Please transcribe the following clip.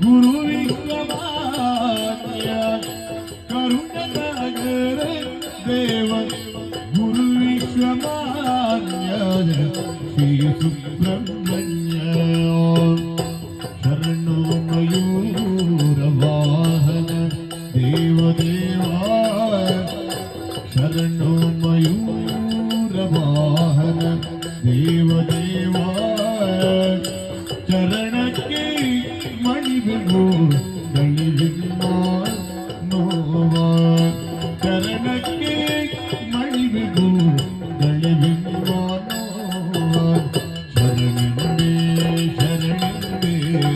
ಗುರು ವಿಶ್ವಮಾನ್ಯ ಕರುಣನಗರ ದೇವ ಗುರು ವಿಶ್ವಮಾನ್ಯ ಶ್ರೀ ಸುಬ್ರಹ್ಮಣ್ಯ ಶರಣು ಮಯೂರ ವಾಹನ ದೇವದೇವ ಶರಣು ಮಯೂರ ವಾಹನ ದೇವದೇವ ಚರಣಕ್ಕೆ ಮಣಿಬೆವು